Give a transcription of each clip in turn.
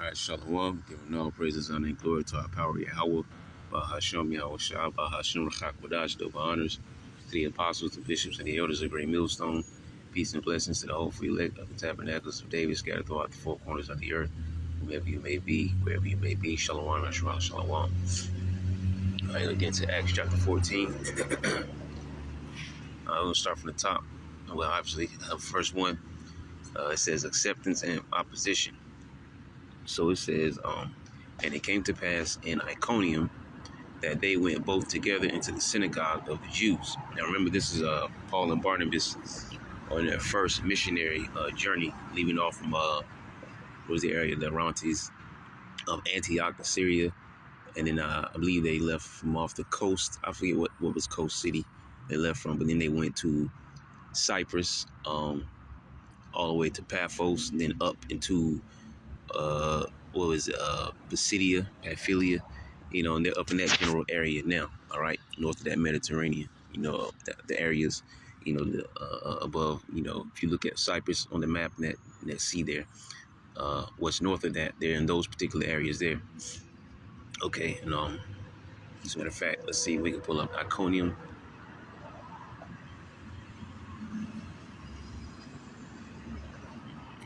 All right, Shalom. Giving all praises, honor, and glory to our power, Yahweh. Bahasham Yahweh Shah, Bahasham Rachak Wadash, double honors to the apostles, the bishops, and the elders of Great Millstone. Peace and blessings to the hopeful elect of the tabernacles of David scattered throughout the four corners of the earth. Wherever you may be, wherever you may be. Shalom, Shalom, Shalom. All right, again to Acts chapter 14. We'll start from the top. Well, obviously, first one, it says acceptance and opposition. So it says, and it came to pass in Iconium that they went both together into the synagogue of the Jews. Now remember, this is Paul and Barnabas on their first missionary journey, leaving off from what was the area, the Orontes of Antioch, Syria, and then I believe they left from off the coast. I forget what was coast city they left from, but then they went to Cyprus, all the way to Paphos, and then up into Pisidia, Pamphylia, and they're up in that general area now, all right, north of that Mediterranean, the areas, above, if you look at Cyprus on the map, that sea there, what's north of that, they're in those particular areas there. Okay, and as a matter of fact, let's see if we can pull up Iconium.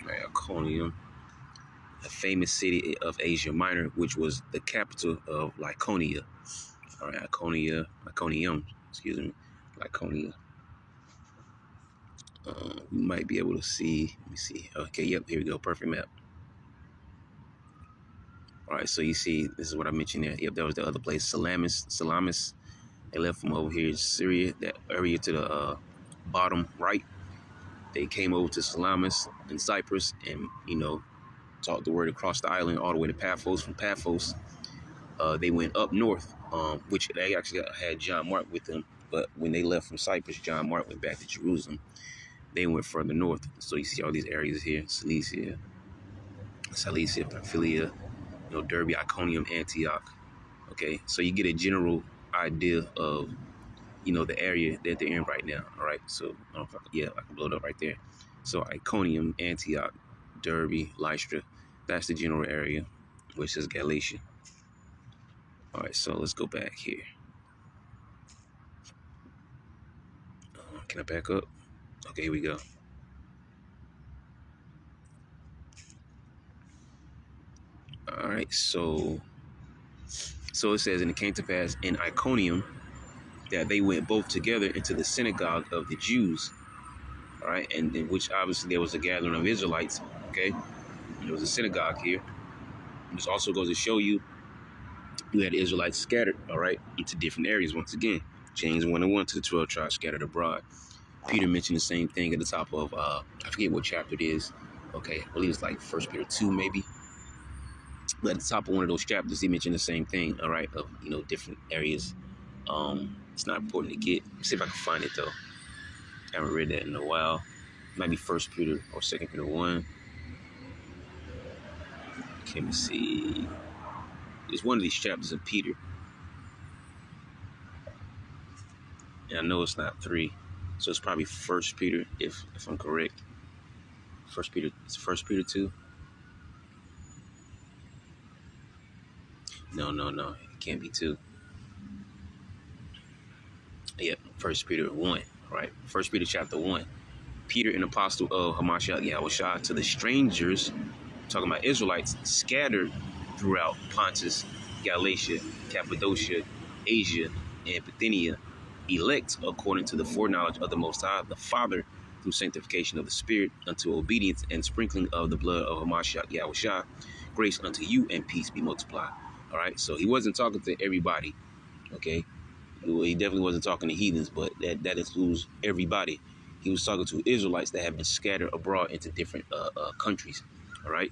All right, Iconium, a famous city of Asia Minor, which was the capital of Lycaonia. All right, Iconium, excuse me, Lycaonia. We might be able to see. Let me see. Okay, yep, here we go. Perfect map. All right, so you see, this is what I mentioned there. Yep, that was the other place, Salamis. They left from over here in Syria, that area to the bottom right. They came over to Salamis in Cyprus and, taught the word across the island all the way to Paphos. From Paphos, they went up north, which they actually had John Mark with them. But when they left from Cyprus, John Mark went back to Jerusalem. They went further north. So you see all these areas here, Cilicia, Pamphylia, Derbe, Iconium, Antioch. Okay, so you get a general idea of, the area that they're in right now. All right, so I can blow it up right there. So Iconium, Antioch, Derbe, Lystra, that's the general area, which is Galatia. All right, so let's go back here. Can I back up? Okay, here we go. All right, so it says, and it came to pass in Iconium that they went both together into the synagogue of the Jews. All right, and in which obviously there was a gathering of Israelites. Okay, there was a synagogue here. This also goes to show you had Israelites scattered, all right, into different areas. Once again, James 1:1 to the 12 tribes scattered abroad. Peter mentioned the same thing at the top of, I forget what chapter it is. Okay, I believe it's like 1 Peter 2 maybe. But at the top of one of those chapters, he mentioned the same thing, all right, of, different areas. It's not important to get. Let's see if I can find it, though. I haven't read that in a while. It might be 1 Peter or 2 Peter 1. Okay, let me see. It's one of these chapters of Peter. And I know it's not 3. So it's probably 1 Peter, if I'm correct. 1 Peter, it's 1 Peter 2. No. It can't be 2. Yep, 1 Peter 1, right? 1 Peter chapter 1. Peter, an apostle of Hamashiach Yahweh Shah, to the strangers, talking about Israelites, scattered throughout Pontus, Galatia, Cappadocia, Asia, and Bithynia, elect according to the foreknowledge of the Most High, the Father, through sanctification of the Spirit, unto obedience and sprinkling of the blood of Hamashiach Yahweh Shah, grace unto you and peace be multiplied. All right, so he wasn't talking to everybody, okay? He definitely wasn't talking to heathens, but that includes everybody. He was talking to Israelites that have been scattered abroad into different countries, all right?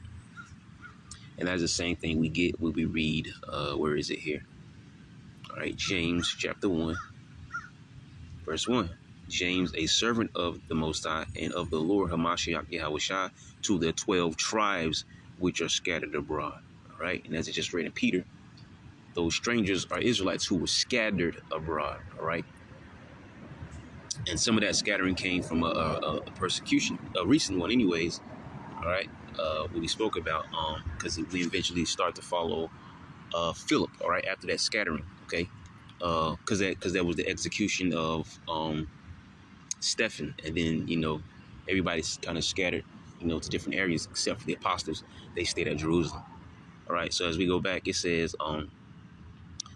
And that's the same thing we get when we read, where is it here? All right, James chapter 1, verse 1. James, a servant of the Most High and of the Lord Hamashiach Yahweh Shah, to the 12 tribes which are scattered abroad. All right, and as I just read in Peter, those strangers are Israelites who were scattered abroad. All right, and some of that scattering came from a persecution, a recent one, anyways. All All right, what we spoke about, because we eventually start to follow Philip. All right, after that scattering, okay, because that was the execution of Stephen, and then everybody's kind of scattered, to different areas except for the apostles. They stayed at Jerusalem. All right, so as we go back, it says,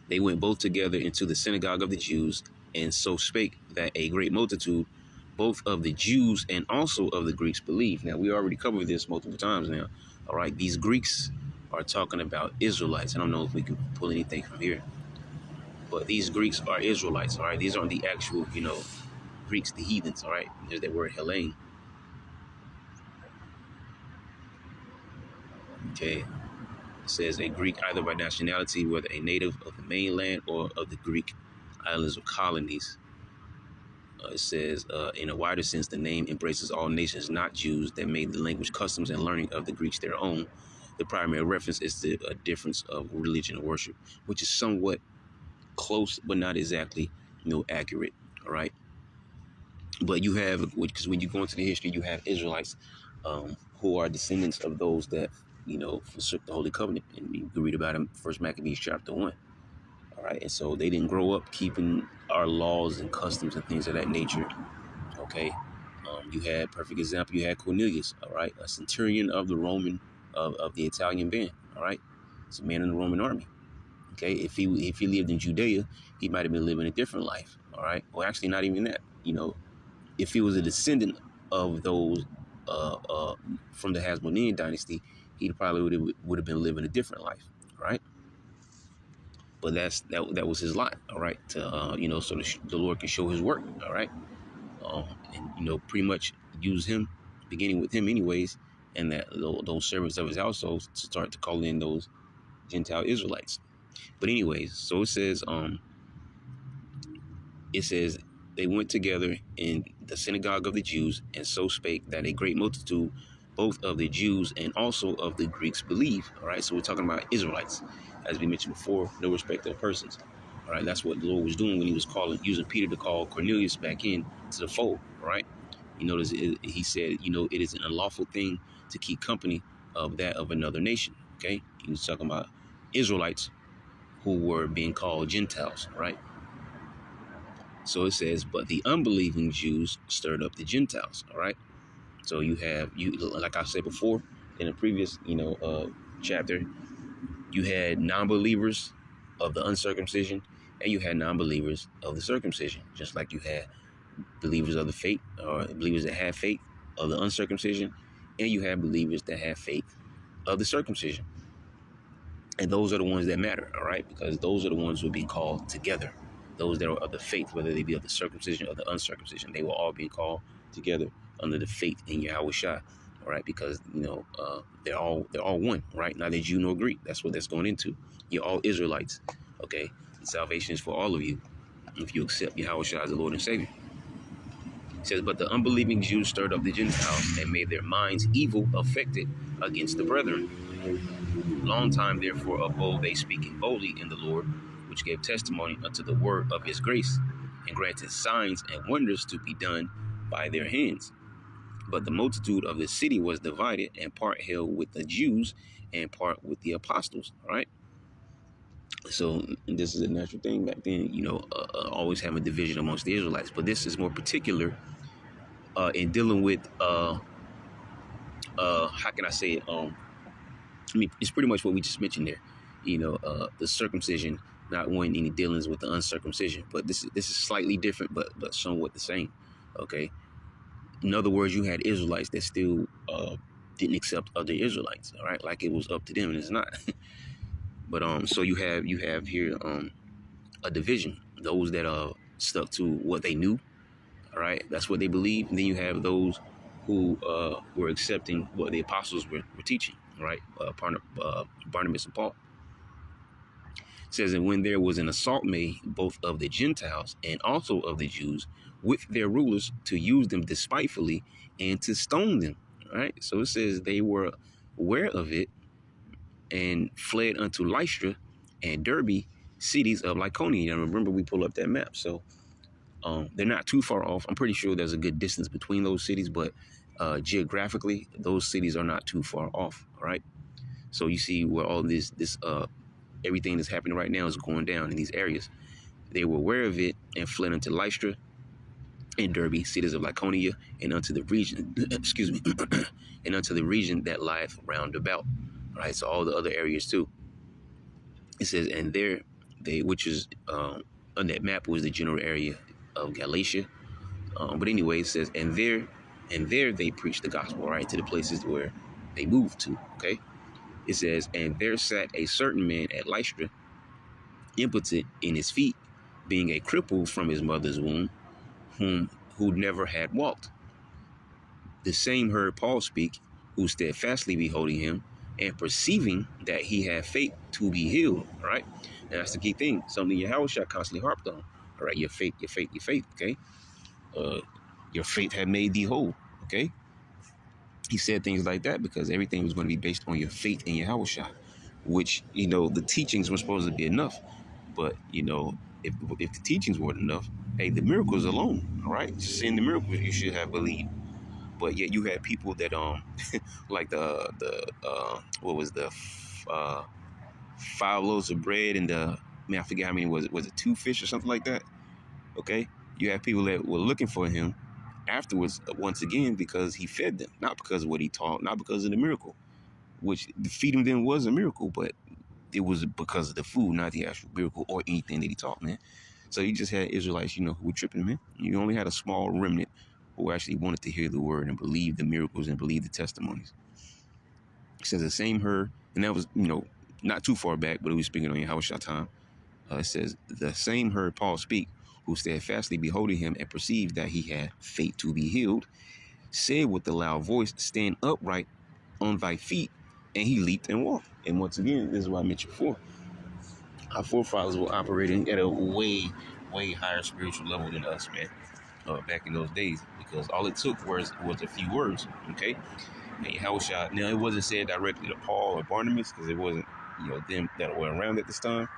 they went both together into the synagogue of the Jews, and so spake that a great multitude, both of the Jews and also of the Greeks, believed. Now, we already covered this multiple times now. All right, these Greeks are talking about Israelites. I don't know if we can pull anything from here, but these Greeks are Israelites. All right, these aren't the actual, Greeks, the heathens. All right, there's that word Hellene. Okay, it says a Greek either by nationality, whether a native of the mainland or of the Greek islands or colonies. It says, in a wider sense, the name embraces all nations, not Jews, that made the language, customs, and learning of the Greeks their own. The primary reference is to a difference of religion and worship, which is somewhat close, but not exactly, accurate. All right. But you have, because when you go into the history, you have Israelites who are descendants of those that, forsook the Holy Covenant. And you can read about them, First Maccabees chapter 1. All right. And so they didn't grow up keeping our laws and customs and things of that nature. Okay. You had, perfect example, you had Cornelius, all right, a centurion of the of the Italian band, all right. It's a man in the Roman army. Okay. If he lived in Judea, he might have been living a different life. All right. Well, actually, not even that. If he was a descendant of those from the Hasmonean dynasty, he probably would have been living a different life. Right. But that was his lot. All right. To so the Lord can show his work. All right. And pretty much use him, beginning with him anyways, and that those servants of his household to start to call in those Gentile Israelites. But anyways, so it says they went together in the synagogue of the Jews, and so spake that a great multitude, both of the Jews and also of the Greeks, believe. All right, so we're talking about Israelites, as we mentioned before, no respect of persons. All right, that's what the Lord was doing when he was using Peter to call Cornelius back in to the fold. All right, you notice he said, it is an unlawful thing to keep company of that of another nation. Okay, he was talking about Israelites who were being called Gentiles. Right. So it says, but the unbelieving Jews stirred up the Gentiles. All right. So you have, like I said before in a previous, chapter, you had non-believers of the uncircumcision, and you had non-believers of the circumcision, just like you had believers of the faith, or believers that have faith of the uncircumcision, and you have believers that have faith of the circumcision. And those are the ones that matter, all right? Because those are the ones who will be called together. Those that are of the faith, whether they be of the circumcision or the uncircumcision, they will all be called together under the faith in Yahweh Shai, all right? Because, they're all one, right? Neither Jew nor Greek. That's what that's going into. You're all Israelites, okay? And salvation is for all of you if you accept Yahweh Shai as the Lord and Savior. It says, but the unbelieving Jews stirred up the Gentiles and made their minds evil affected against the brethren. Long time, therefore, abode they speaking boldly in the Lord, which gave testimony unto the word of his grace, and granted signs and wonders to be done by their hands. But the multitude of the city was divided, and part held with the Jews, and part with the apostles. All right. So this is a natural thing back then, always having a division amongst the Israelites. But this is more particular in dealing with, how can I say it? It's pretty much what we just mentioned there. The circumcision not wanting any dealings with the uncircumcision. But this is slightly different, but somewhat the same. Okay. In other words, you had Israelites that still didn't accept other Israelites. All right, like it was up to them, and it's not. But so you have here a division. Those that stuck to what they knew. All right, that's what they believed. And then you have those who were accepting what the apostles were teaching. Right, Barnabas and Paul. It says, and when there was an assault made both of the Gentiles and also of the Jews with their rulers to use them despitefully and to stone them. All right, so it says they were aware of it and fled unto Lystra and Derbe, cities of Lycaonia. And remember, we pull up that map, so they're not too far off. I'm pretty sure there's a good distance between those cities, but geographically, those cities are not too far off. All right. So you see where all this everything that's happening right now is going down in these areas. They were aware of it and fled into Lystra and Derbe, cities of Lycaonia, and unto the region, excuse me, and unto the region that lieth round about. All right, so all the other areas too. It says, and there they, which is on that map was the general area of Galatia. But anyway, it says, and there they preached the gospel, right, to the places where they moved to. Okay, it says, and there sat a certain man at Lystra, impotent in his feet, being a cripple from his mother's womb, who never had walked. The same heard Paul speak, who steadfastly beholding him, and perceiving that he had faith to be healed. All right, and that's the key thing. Something Yahweh constantly harped on. All right, your faith, your faith, your faith. Okay, your faith had made thee whole. Okay, he said things like that because everything was going to be based on your faith in Yahweh, which the teachings were supposed to be enough, but if the teachings weren't enough, hey, the miracles alone, all right, just seeing the miracles, you should have believed. But yet you had people that like the what was the 5 loaves of bread and I forget how many was it 2 fish or something like that. Okay, you have people that were looking for him afterwards once again because he fed them, not because of what he taught, not because of the miracle, which feeding them was a miracle, but it was because of the food, not the actual miracle or anything that he taught, man. So you just had Israelites, who were tripping, man. You only had a small remnant who actually wanted to hear the word and believe the miracles and believe the testimonies. It says the same heard, and that was, not too far back, but it was speaking on Yahushua time. It says, the same heard Paul speak, who steadfastly beholding him and perceived that he had faith to be healed, said with a loud voice, stand upright on thy feet, and he leaped and walked. And once again, this is what I mentioned before. Our forefathers were operating at a way, way higher spiritual level than us, man, back in those days, because all it took was a few words, okay? And Yahushua, now it wasn't said directly to Paul or Barnabas, because it wasn't, them that were around at this time.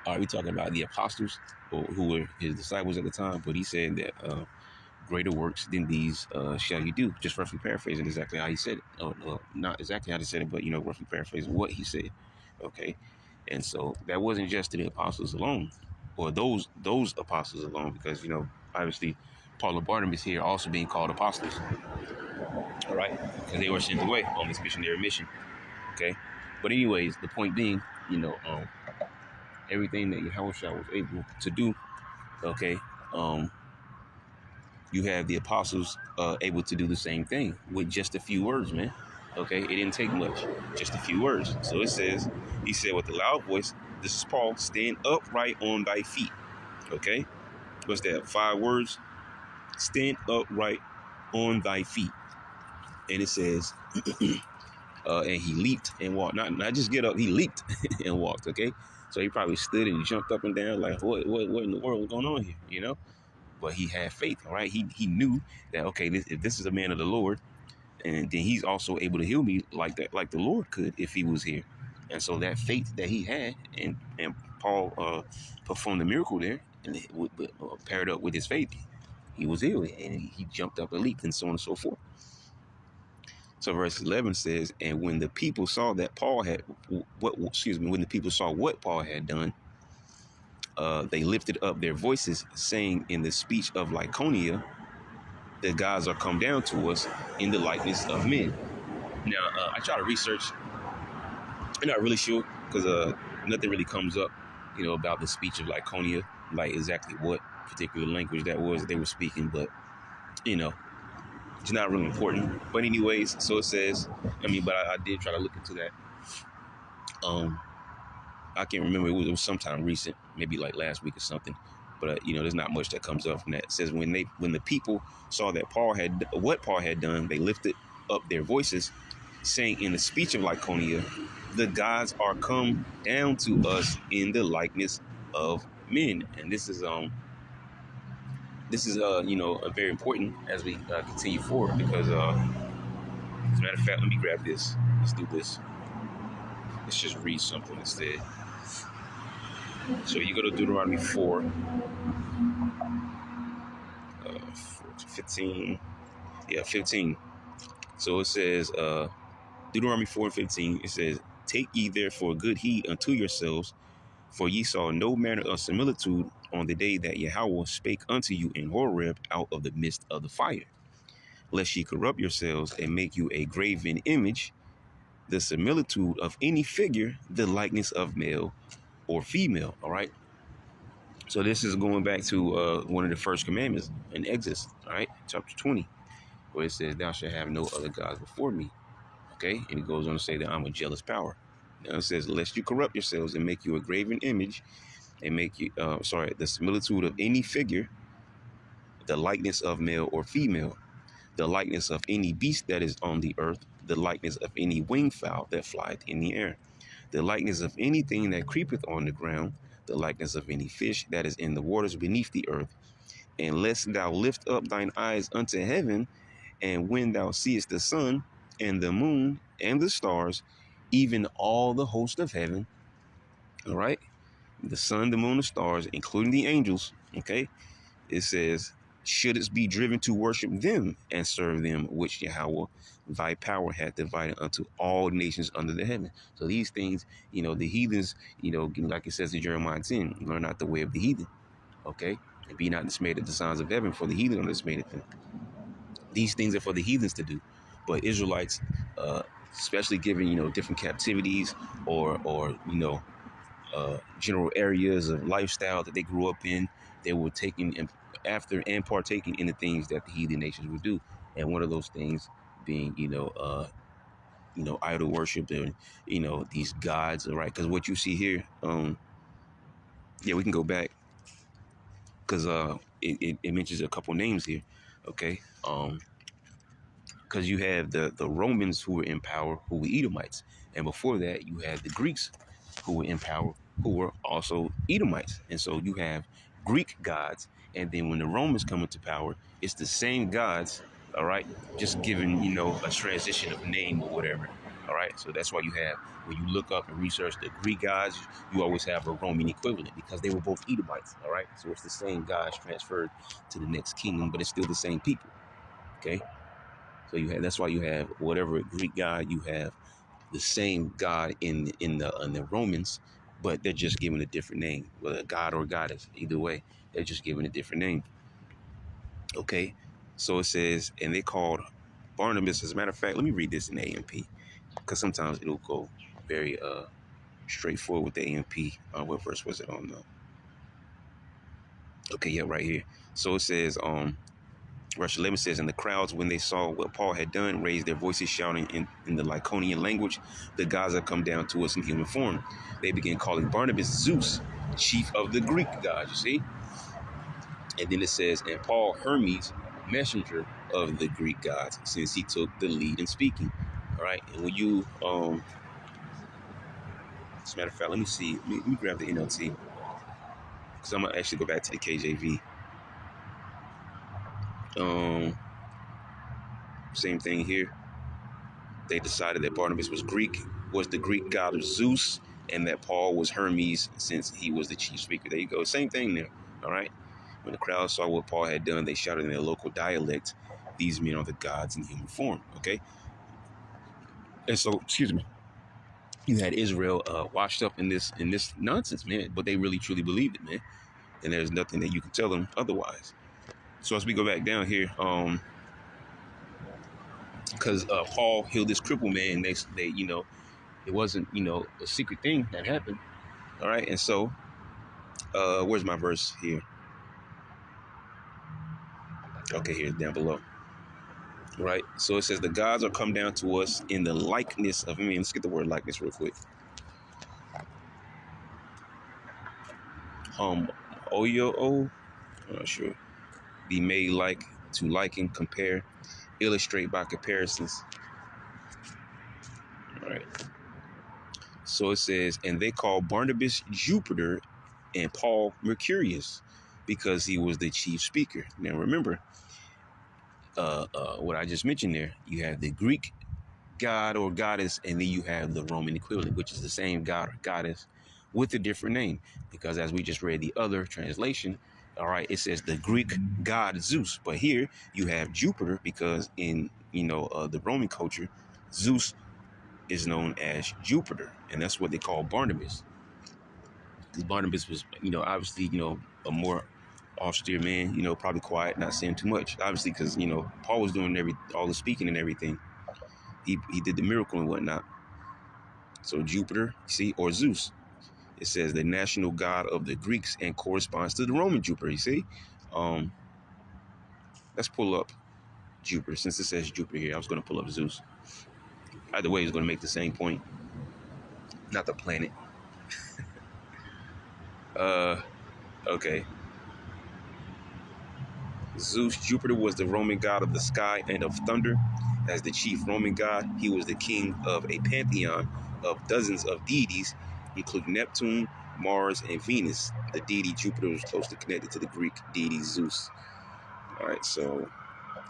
All right, we're talking about the apostles, who were his disciples at the time, but he said that greater works than these shall you do. Just roughly paraphrasing exactly how he said it. Not exactly how he said it, but, roughly paraphrasing what he said. Okay. And so that wasn't just to the apostles alone, or those apostles alone, because, obviously Paul and Barnabas here also being called apostles. All right. Because they were sent away on this missionary mission. Okay. But anyways, the point being, everything that Yahweh was able to do, okay, you have the apostles able to do the same thing with just a few words, man. Okay, it didn't take much, just a few words. So it says, he said with a loud voice, this is Paul, stand upright on thy feet. Okay, what's that? 5 words. Stand upright on thy feet. And it says, and he leaped and walked. Not just get up, he leaped and walked. Okay, so he probably stood and jumped up and down like, what in the world is going on here? But he had faith, all right? He knew that, okay, if this is a man of the Lord, and then he's also able to heal me like that, like the Lord could if he was here. And so that faith that he had, and Paul performed the miracle there, and paired up with his faith, he was healed, and he jumped up and leaped, and so on and so forth. So verse 11 says, and when the people saw that when the people saw what Paul had done, they lifted up their voices, saying in the speech of Lycaonia, the gods are come down to us in the likeness of men. Now, I try to research. I'm not really sure, because nothing really comes up, about the speech of Lycaonia, like exactly what particular language that was they were speaking, but, it's not really important. But anyways, so it says, but I did try to look into that. I can't remember, it was sometime recent, maybe like last week or something. But, there's not much that comes up from that. It says when the people saw that what Paul had done, they lifted up their voices, saying in the speech of Lycaonia, the gods are come down to us in the likeness of men. And this is very important as we continue forward, because as a matter of fact, let me grab this. Let's do this. Let's just read something instead. So you go to Deuteronomy 4, 4 to 15. Yeah, 15. So it says, Deuteronomy 4 and 15, it says, take ye therefore good heed unto yourselves, for ye saw no manner of similitude on the day that Yahweh spake unto you in Horeb out of the midst of the fire, lest ye corrupt yourselves and make you a graven image, the similitude of any figure, the likeness of male or female. All right. So this is going back to one of the first commandments in Exodus, all right, chapter 20, where it says, thou shalt have no other gods before me. Okay. And it goes on to say that I'm a jealous power. Now it says, lest you corrupt yourselves and make you a graven image and make you, the similitude of any figure, the likeness of male or female, the likeness of any beast that is on the earth, the likeness of any winged fowl that flieth in the air, the likeness of anything that creepeth on the ground, the likeness of any fish that is in the waters beneath the earth. And lest thou lift up thine eyes unto heaven, and when thou seest the sun and the moon and the stars, even all the host of heaven, all right, the sun, the moon, the stars, including the angels, okay, it says, shouldest be driven to worship them and serve them, which Yahweh thy power hath divided unto all nations under the heaven. So these things, the heathens, like it says in Jeremiah 10, learn not the way of the heathen, okay? And be not dismayed at the signs of heaven, for the heathen are dismayed at them. These things are for the heathens to do. But Israelites, especially given, different captivities or general areas of lifestyle that they grew up in, they were taking after and partaking in the things that the heathen nations would do. And one of those things being, idol worship and, these gods, all right? Because what you see here, we can go back because it mentions a couple names here, okay? Because you have the Romans who were in power, who were Edomites. And before that, you had the Greeks who were in power, who were also Edomites. And so you have Greek gods. And then when the Romans come into power, it's the same gods, all right, just given, a transition of name or whatever. All right. So that's why you have, when you look up and research the Greek gods, you always have a Roman equivalent because they were both Edomites. All right. So it's the same gods transferred to the next kingdom, but it's still the same people. Okay. So that's why you have whatever Greek god, you have the same god in the Romans, but they're just given a different name, whether a god or goddess. Either way, they're just given a different name. Okay, so it says, and they called Barnabas. As a matter of fact, let me read this in AMP because sometimes it'll go very straightforward with the AMP. What verse was it on? Okay, yeah, right here. So it says, Verse 11 says, and the crowds, when they saw what Paul had done, raised their voices, shouting in the Lycaonian language, the gods have come down to us in human form. They began calling Barnabas Zeus, chief of the Greek gods, you see? And then it says, and Paul Hermes, messenger of the Greek gods, since he took the lead in speaking. All right. And when you, as a matter of fact, let me see. Let me grab the NLT because I'm going to actually go back to the KJV. Same thing here. They decided that Barnabas was the Greek god of Zeus, and that Paul was Hermes since he was the chief speaker. There you go. Same thing there. All right. When the crowd saw what Paul had done, they shouted in their local dialect, these men are the gods in human form. Okay. And so, excuse me, you had Israel washed up in this nonsense, man. But they really truly believed it, man. And there's nothing that you can tell them otherwise. So as we go back down here, because Paul healed this crippled man, they it wasn't a secret thing that happened. All right, and so where's my verse here? Okay, here's down below. Right, so it says the gods are come down to us in the likeness of. Let's get the word likeness real quick. Oyo, I'm not sure. Be made like, to liken, compare, illustrate by comparisons. All right. So it says, and they called Barnabas Jupiter and Paul Mercurius because he was the chief speaker. Now remember, what I just mentioned there, you have the Greek god or goddess, and then you have the Roman equivalent, which is the same god or goddess with a different name. Because as we just read the other translation, All right, it says the Greek god Zeus, but here you have Jupiter because in the Roman culture, Zeus is known as Jupiter, and that's what they call Barnabas. Because Barnabas was obviously a more austere man, probably quiet, not saying too much, obviously because Paul was doing all the speaking and everything. He did the miracle and whatnot. So Jupiter, see, or Zeus. It says the national god of the Greeks and corresponds to the Roman Jupiter. You see, um, let's pull up Jupiter. Since it says Jupiter here, I was going to pull up Zeus. Either way, it's going to make the same point. Not the planet. Okay. Zeus, Jupiter was the Roman god of the sky and of thunder. As the chief Roman god, he was the king of a pantheon of dozens of deities, including Neptune, Mars, and Venus. The deity Jupiter was closely connected to the Greek deity Zeus. All right, so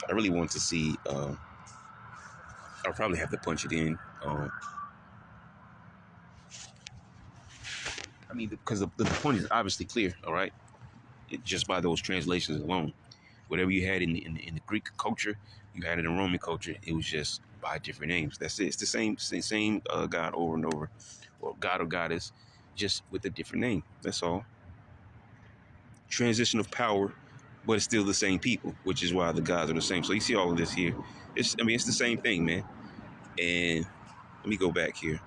I really want to see. I'll probably have to punch it in. Because the point is obviously clear. All right, just by those translations alone. Whatever you had in the Greek culture, you had it in Roman culture. It was just by different names. That's it. It's the same God over and over, or God or goddess, just with a different name. That's all. Transition of power, but it's still the same people, which is why the gods are the same. So you see all of this here. It's the same thing, man. And let me go back here.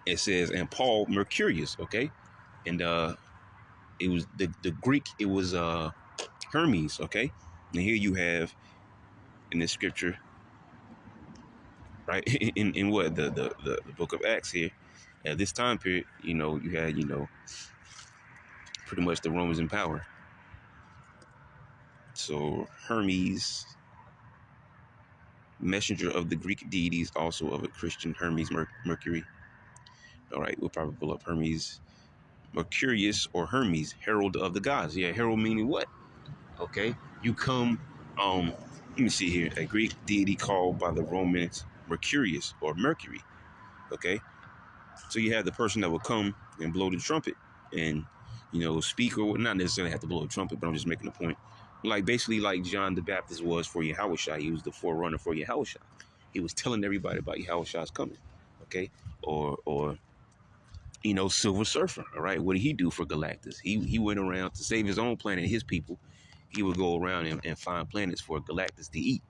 It says, and Paul Mercurius, okay? And it was the Greek, it was Hermes, okay? And here you have in this scripture, right? In what the book of Acts here, at this time period, you had pretty much the Romans in power. So Hermes, messenger of the Greek deities, also of a Christian, Hermes Mercury. All right, we'll probably pull up Hermes Mercurius or Hermes, herald of the gods. Yeah, herald meaning what? Okay, you come. Let me see here. A Greek deity called by the Romans Mercurius or Mercury. Okay, so you have the person that will come and blow the trumpet and speak, or not necessarily have to blow a trumpet, but I'm just making a point. Basically like John the Baptist was for Yahushua. He was the forerunner for Yahushua. He was telling everybody about Yahushua's coming. Okay, or Silver Surfer. All right, what did he do for Galactus? He went around to save his own planet, his people. He would go around and find planets for Galactus to eat.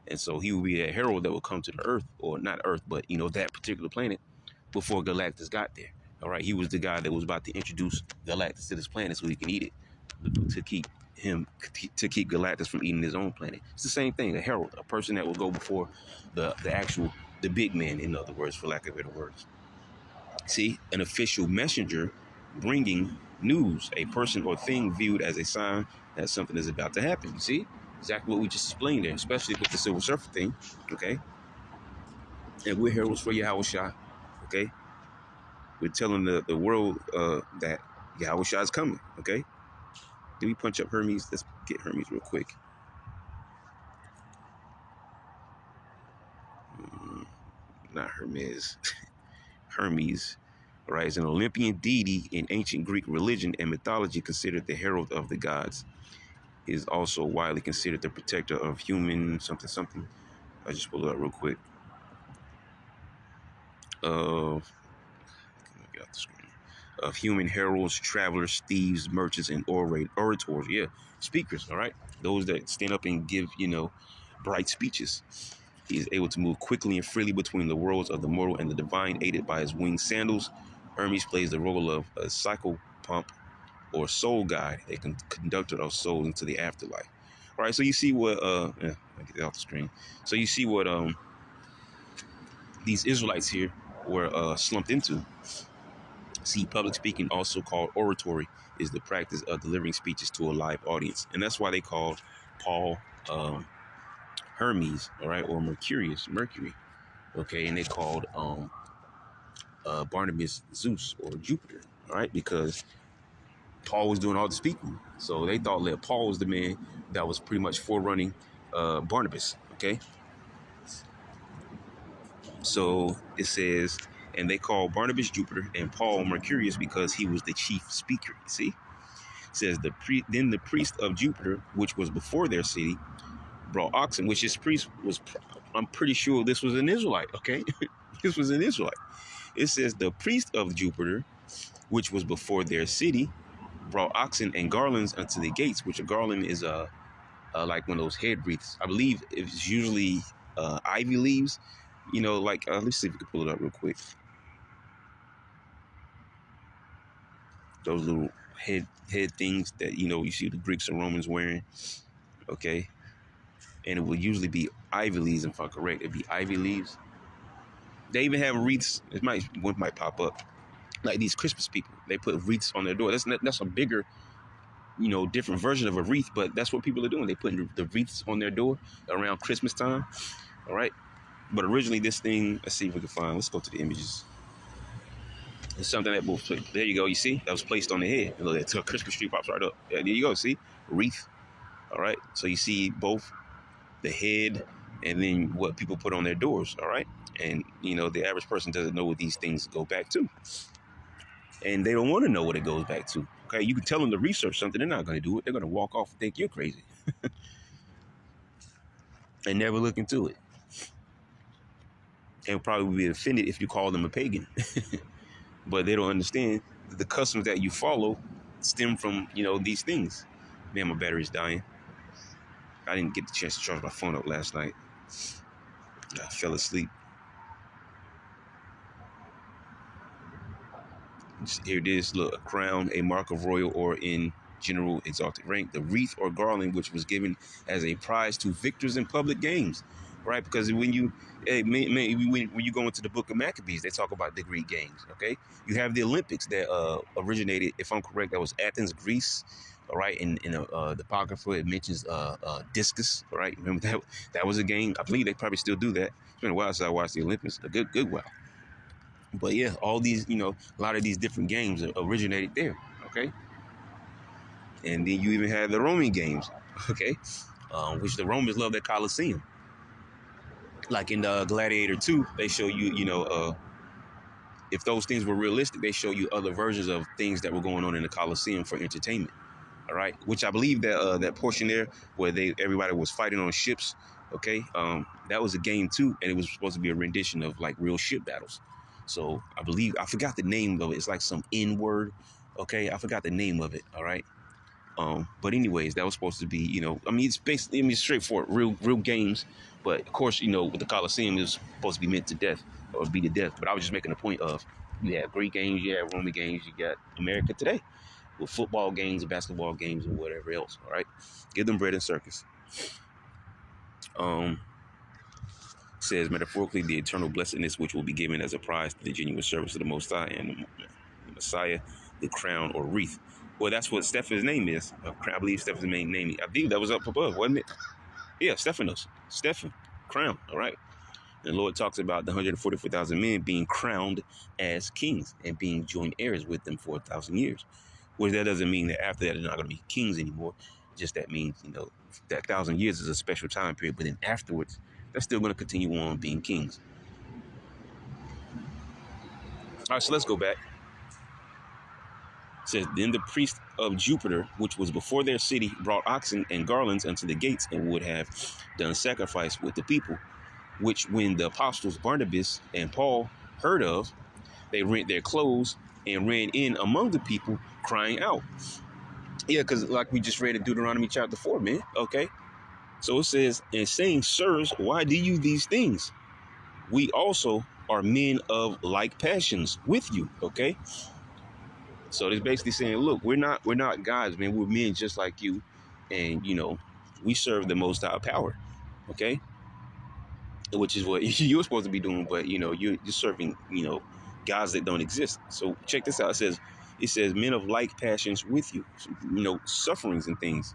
And so he would be a herald that would come to the Earth, or not Earth, but, that particular planet before Galactus got there. All right. He was the guy that was about to introduce Galactus to this planet so he can eat it to keep Galactus from eating his own planet. It's the same thing. A herald, a person that will go before the big man, in other words, for lack of better words. See, an official messenger bringing news, a person or thing viewed as a sign that something is about to happen. You see exactly what we just explained there, especially with the Silver Surfer thing. Okay, and we're heralds for Yahushua. Okay, we're telling the world that Yahushua is coming. Okay, did we punch up Hermes? Let's get Hermes real quick. Not Hermes. Hermes. Right, is an Olympian deity in ancient Greek religion and mythology, considered the herald of the gods. He is also widely considered the protector of human something. I just pull it up real quick. Get off the screen. Of human heralds, travelers, thieves, merchants, and orators. Yeah, speakers. All right, those that stand up and give bright speeches. He is able to move quickly and freely between the worlds of the mortal and the divine, aided by his winged sandals. Hermes plays the role of a psychopomp or soul guide, a conductor of souls into the afterlife. All right, so you see what I'll get that off the screen. So you see what these Israelites here were slumped into. See, public speaking, also called oratory, is the practice of delivering speeches to a live audience, and that's why they called Paul Hermes, all right, or Mercury. Okay, and they called Barnabas Zeus or Jupiter, all right, because Paul was doing all the speaking. So they thought that Paul was the man that was pretty much forerunning Barnabas, okay? So it says, And they called Barnabas Jupiter and Paul Mercurius because he was the chief speaker. You see? It says then the priest of Jupiter, which was before their city, brought oxen, which this priest was, I'm pretty sure this was an Israelite, okay? This was an Israelite. It says the priest of Jupiter, which was before their city, brought oxen and garlands unto the gates, which a garland is like one of those head wreaths. I believe it's usually ivy leaves, you know, like, let's see if we can pull it up real quick. Those little head things that, you know, you see the Greeks and Romans wearing, okay? And it will usually be ivy leaves, if I'm correct. It'd be ivy leaves. They even have wreaths. One might pop up. Like these Christmas people, they put wreaths on their door. That's a bigger, you know, different version of a wreath, but that's what people are doing. They putting the wreaths on their door around Christmas time. All right. But originally this thing, let's see if we can find, let's go to the images. It's something that was, there you go. You see, that was placed on the head. Look, that Christmas tree pops right up. Yeah, there you go. See, wreath. All right. So you see both the head and then what people put on their doors. All right. And, you know, the average person doesn't know what these things go back to. And they don't want to know what it goes back to. Okay, you can tell them to research something. They're not going to do it. They're going to walk off and think you're crazy. And never look into it. And probably be offended if you call them a pagan. But they don't understand that the customs that you follow stem from, you know, these things. Man, my battery's dying. I didn't get the chance to charge my phone up last night. I fell asleep. Here it is, look, a crown, a mark of royal or in general exalted rank, the wreath or garland which was given as a prize to victors in public games, right? Because when you when you go into the book of Maccabees, they talk about the Greek games, okay? You have the Olympics that originated, if I'm correct, that was Athens, Greece, all right? In the Apocrypha, it mentions discus, all right? Remember that was a game. I believe they probably still do that. It's been a while since I watched the Olympics, a good while. But yeah, all these, you know, a lot of these different games originated there, okay? And then you even had the Roman games, okay? Which the Romans love their Colosseum. Like in the Gladiator 2, they show you, you know, if those things were realistic, they show you other versions of things that were going on in the Colosseum for entertainment, all right? Which I believe that that portion there where everybody was fighting on ships, okay? That was a game too, and it was supposed to be a rendition of like real ship battles. So I believe, I forgot the name of it. It's like some N word. Okay. I forgot the name of it. All right. But anyways, that was supposed to be, you know, I mean, it's basically, I mean, straightforward, real games. But of course, you know, with the Colosseum, it was supposed to be meant to death or be to death. But I was just making a point of, you have Greek games, you have Roman games, you got America today with football games, basketball games, and whatever else. All right. Give them bread and circus. Says metaphorically the eternal blessedness which will be given as a prize to the genuine service of the Most High and the Messiah, the crown or wreath. Well, that's what Stephan's name is. I believe Stephan's main name. I believe that was up above, wasn't it? Yeah, Stephanos. Stephan, crown. All right. The Lord talks about the 144,000 men being crowned as kings and being joint heirs with them for 1,000 years. Which that doesn't mean that after that they're not going to be kings anymore. Just that means, you know, that 1,000 years is a special time period. But then afterwards, they're still going to continue on being kings. All right, so let's go back. It says, then the priest of Jupiter, which was before their city, brought oxen and garlands unto the gates and would have done sacrifice with the people, which when the apostles Barnabas and Paul heard of, they rent their clothes and ran in among the people crying out. Yeah, because like we just read in Deuteronomy chapter 4, man, okay? So it says, and saying, sirs, why do you these things? We also are men of like passions with you, okay? So it's basically saying, look, we're not gods, man. We're men just like you. And, you know, we serve the Most High power, okay? Which is what you're supposed to be doing. But, you know, you're serving, you know, gods that don't exist. So check this out. It says men of like passions with you, you know, sufferings and things.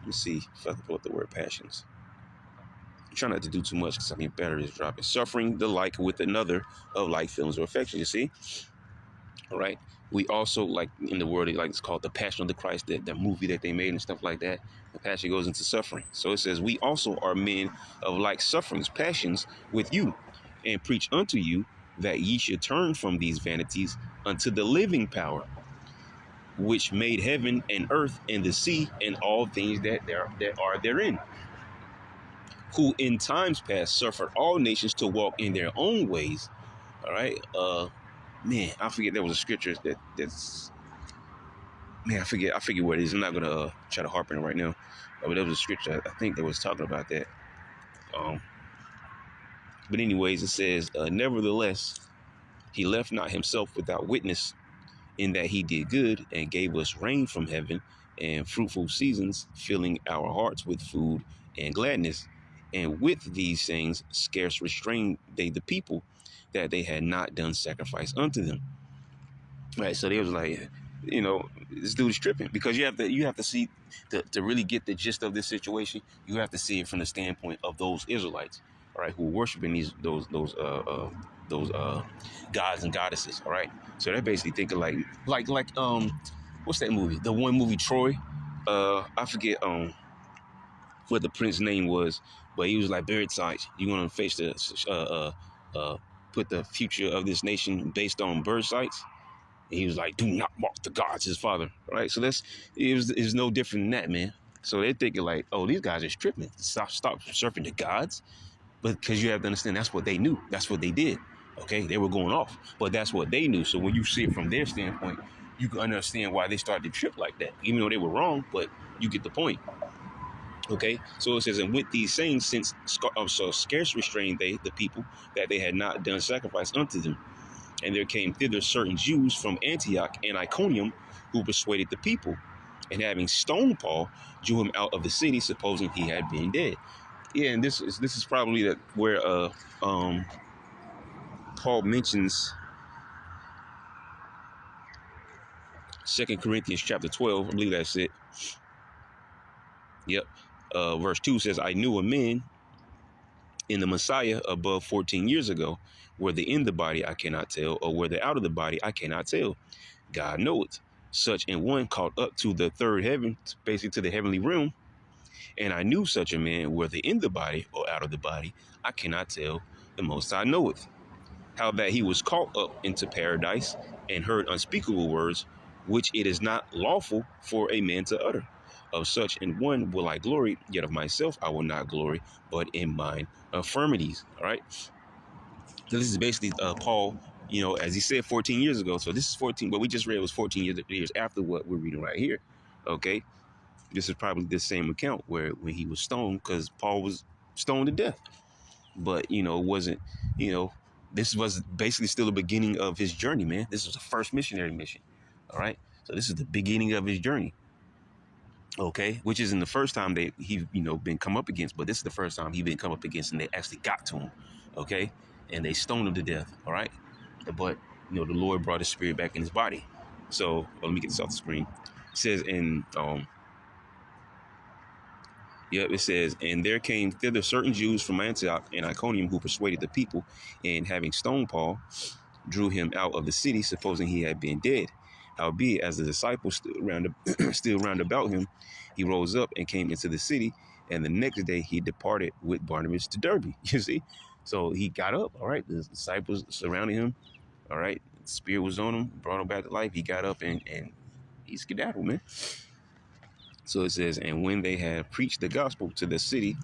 Let's see if I can pull up the word passions. I'm trying not to do too much because I mean battery is dropping. Suffering the like with another of like feelings or affection, you see? All right. We also, like in the word, like it's called the Passion of the Christ, that movie that they made and stuff like that. The passion goes into suffering. So it says, we also are men of like sufferings, passions with you, and preach unto you that ye should turn from these vanities unto the living power, which made heaven and earth and the sea and all things that are therein, who in times past suffered all nations to walk in their own ways. All right. Man, I forget there was a scripture that's man, I forget what it is. I'm not gonna try to harp on it right now. But there was a scripture I think that was talking about that. Um, but anyways, it says, nevertheless, he left not himself without witness, in that he did good and gave us rain from heaven and fruitful seasons, filling our hearts with food and gladness. And with these things scarce restrained they the people, that they had not done sacrifice unto them. Right. So they was like, this dude is tripping, because you have to see, to really get the gist of this situation. You have to see it from the standpoint of those Israelites, all right, who were worshiping those gods and goddesses. All right. So they're basically thinking like what's that movie? The one movie Troy. I forget what the prince's name was, but he was like, bird sight. You want to face the put the future of this nation based on bird sights. And he was like, do not mock the gods, his father. Right. So it's no different than that, man. So they're thinking like, oh, these guys are tripping. Stop surfing the gods. But because you have to understand, that's what they knew. That's what they did. Okay. They were going off, but that's what they knew. So when you see it from their standpoint, you can understand why they started to trip like that, even though they were wrong, but you get the point. Okay, so it says, and with these sayings, since so scarce restrained they the people, that they had not done sacrifice unto them. And there came thither certain Jews from Antioch and Iconium, who persuaded the people, and having stoned Paul, drew him out of the city, supposing he had been dead. Yeah, and this is probably that where Paul mentions 2 Corinthians chapter 12. I believe that's it. Yep. Verse 2 says, I knew a man in the Messiah above 14 years ago, whether in the body I cannot tell, or whether out of the body I cannot tell. God knoweth. Such an one caught up to the third heaven, basically to the heavenly realm. And I knew such a man, whether in the body or out of the body, I cannot tell. The Most High knoweth. How that he was caught up into paradise and heard unspeakable words, which it is not lawful for a man to utter. Of such an one will I glory, yet of myself I will not glory, but in mine infirmities. All right. So this is basically Paul, as he said 14 years ago. So this is 14. What we just read was 14 years after what we're reading right here. Okay. This is probably the same account where when he was stoned, because Paul was stoned to death. But, it wasn't, this was basically still the beginning of his journey, man. This was the first missionary mission. All right. So this is the beginning of his journey. Okay, which isn't the first time he been come up against, but this is the first time he been come up against, and they actually got to him. Okay, and they stoned him to death. All right, but the Lord brought his spirit back in his body. So let me get this off the screen. It says it says, and there came thither certain Jews from Antioch and Iconium, who persuaded the people, and having stoned Paul, drew him out of the city, supposing he had been dead. Howbeit, as the disciples still round about him, he rose up and came into the city, and the next day he departed with Barnabas to Derbe. You see? So he got up, all right? The disciples surrounded him, all right? The Spirit was on him, brought him back to life. He got up and he skedaddled, man. So it says, and when they had preached the gospel to that city,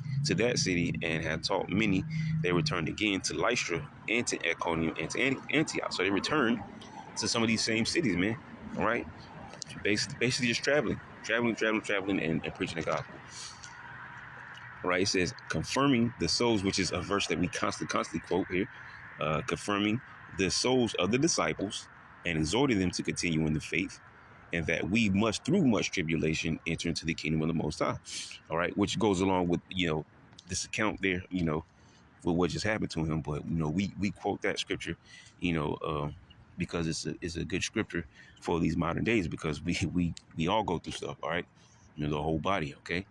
and had taught many, they returned again to Lystra and to Iconium and to Antioch. So they returned to some of these same cities, man. All right, basically just traveling and preaching the gospel. All right, it says, confirming the souls, which is a verse that we constantly quote here, confirming the souls of the disciples and exhorting them to continue in the faith, and that we must, through much tribulation, enter into the kingdom of the Most High. All right, which goes along with this account there, with what just happened to him. But we quote that scripture, because it's a good scripture for these modern days, because we all go through stuff, all right? The whole body, okay?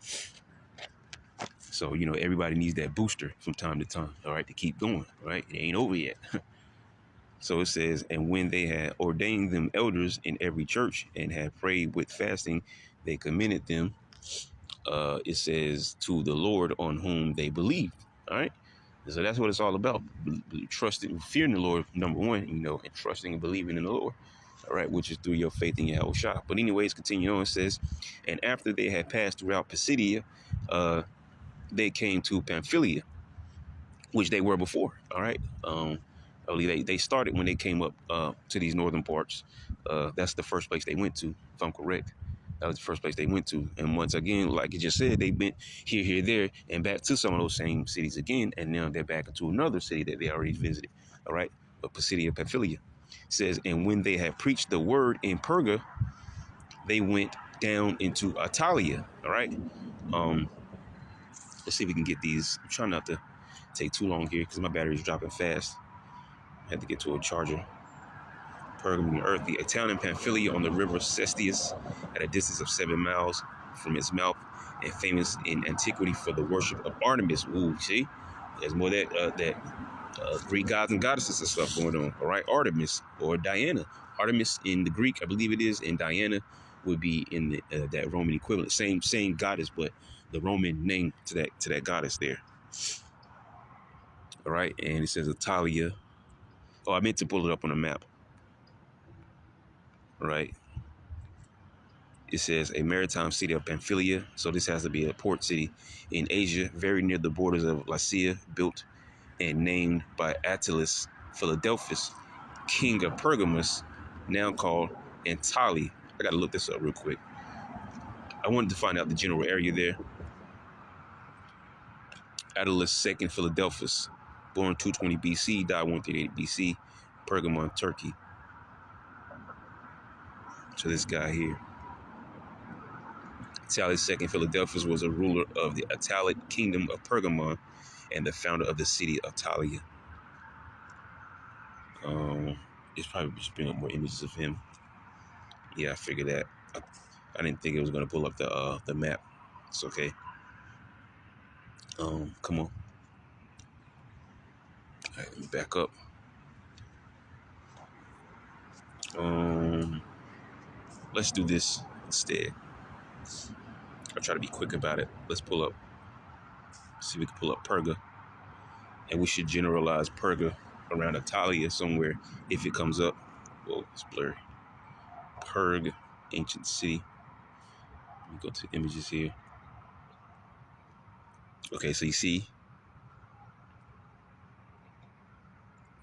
So, everybody needs that booster from time to time, all right, to keep going, all right? It ain't over yet. So it says, and when they had ordained them elders in every church and had prayed with fasting, they commended them, it says, to the Lord on whom they believed, all right? So that's what it's all about. Trusting, fearing the Lord, number one, and trusting and believing in the Lord. All right, which is through your faith in Yahweh Shah. But anyways, continue on. It says, and after they had passed throughout Pisidia, they came to Pamphylia, which they were before. All right. I believe they started when they came up to these northern parts. That's the first place they went to, if I'm correct. That was the first place they went to. And once again, like you just said, they went here, there, and back to some of those same cities again. And now they're back into another city that they already visited. All right. Pisidia, Pamphylia. It says, and when they had preached the word in Perga, they went down into Italia. All right. Let's see if we can get these. I'm trying not to take too long here because my battery is dropping fast. I had to get to a charger. Pergamum, the earth, the Italian Pamphylia on the river Cestius, at a distance of 7 miles from its mouth, and famous in antiquity for the worship of Artemis. Ooh, see, there's more that Greek gods and goddesses and stuff going on. All right, Artemis or Diana. Artemis in the Greek, I believe it is, and Diana would be in the, that Roman equivalent. Same goddess, but the Roman name to that goddess there. All right, and it says Italia. Oh, I meant to pull it up on the map. All right. It says a maritime city of Pamphylia. So this has to be a port city in Asia, very near the borders of Lycia, built and named by Attalus Philadelphus, king of Pergamus, now called Antali. I got to look this up real quick. I wanted to find out the general area there. Attalus II Philadelphus, born 220 BC, died 138 BC, Pergamon, Turkey. So this guy here. Attalus II Philadelphus was a ruler of the Attalic kingdom of Pergamon and the founder of the city of Italia. It's probably just been up more images of him. Yeah, I figured that. I didn't think it was going to pull up the map. It's okay. Come on. All right, let me back up. Let's do this instead. I'll try to be quick about it. Let's pull up. See if we can pull up Perga. And we should generalize Perga around Italia somewhere if it comes up. Whoa, it's blurry. Perg, ancient city. Let me go to images here. Okay, so you see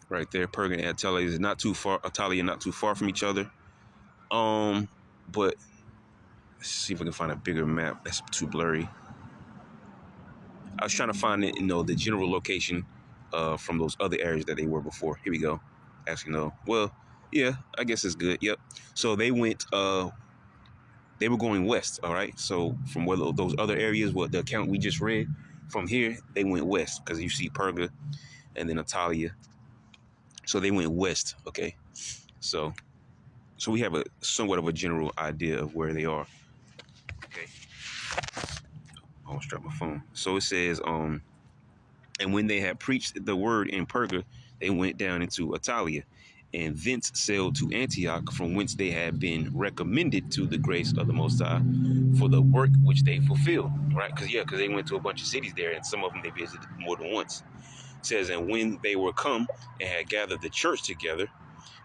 right there, Perga and Italia is not too far. Italia not too far from each other. But let's see if I can find a bigger map. That's too blurry. I was trying to find it, the general location from those other areas that they were before. Here we go. Actually, no. Well, yeah, I guess it's good. Yep. So they went, they were going west, all right? So from where those other areas, what the account we just read, from here, they went west because you see Perga and then Italia. So they went west, okay? So we have a somewhat of a general idea of where they are, okay? I almost dropped my phone. So it says, and when they had preached the word in Perga, they went down into Italia, and thence sailed to Antioch, from whence they had been recommended to the grace of the Most High for the work which they fulfilled. Right? Because they went to a bunch of cities there, and some of them they visited more than once. It says, and when they were come and had gathered the church together,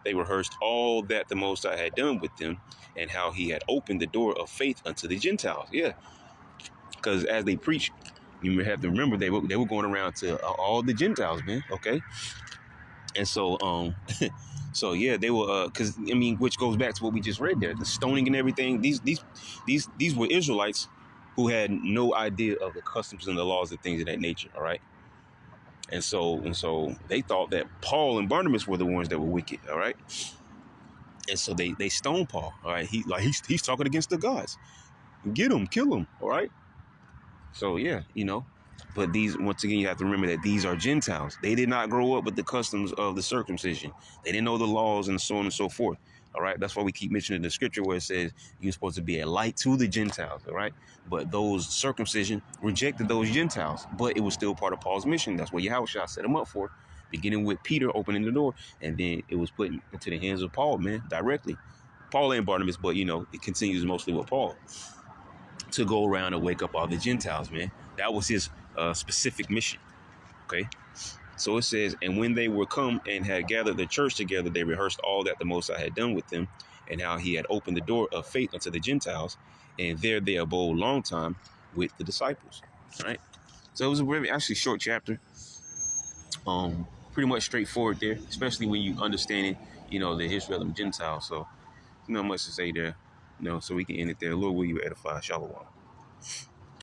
they rehearsed all that the Most High had done with them, and how he had opened the door of faith unto the Gentiles. Yeah. Because as they preached, you have to remember they were going around to all the Gentiles, man. Okay. And so, so yeah, they were, which goes back to what we just read there, the stoning and everything. These were Israelites who had no idea of the customs and the laws and things of that nature. All right. And so they thought that Paul and Barnabas were the ones that were wicked. All right. And so they stoned Paul. All right. He's talking against the gods. Get him, kill him. All right. So yeah, but once again, you have to remember that these are Gentiles. They did not grow up with the customs of the circumcision. They didn't know the laws and so on and so forth. All right. That's why we keep mentioning the scripture where it says you're supposed to be a light to the Gentiles. All right. But those circumcision rejected those Gentiles, but it was still part of Paul's mission. That's what Yahweh set them up for, beginning with Peter opening the door. And then it was put into the hands of Paul, man, directly. Paul and Barnabas, but, it continues mostly with Paul to go around and wake up all the Gentiles, man. That was his specific mission. Okay. So it says, and when they were come and had gathered the church together, they rehearsed all that the Most High had done with them, and how he had opened the door of faith unto the Gentiles, and there they abode long time with the disciples. All right. So it was a really actually short chapter. Pretty much straightforward there, especially when you understand it, the history of them Gentiles. So not much to say there. So we can end it there. Lord, will you edify? Shalom.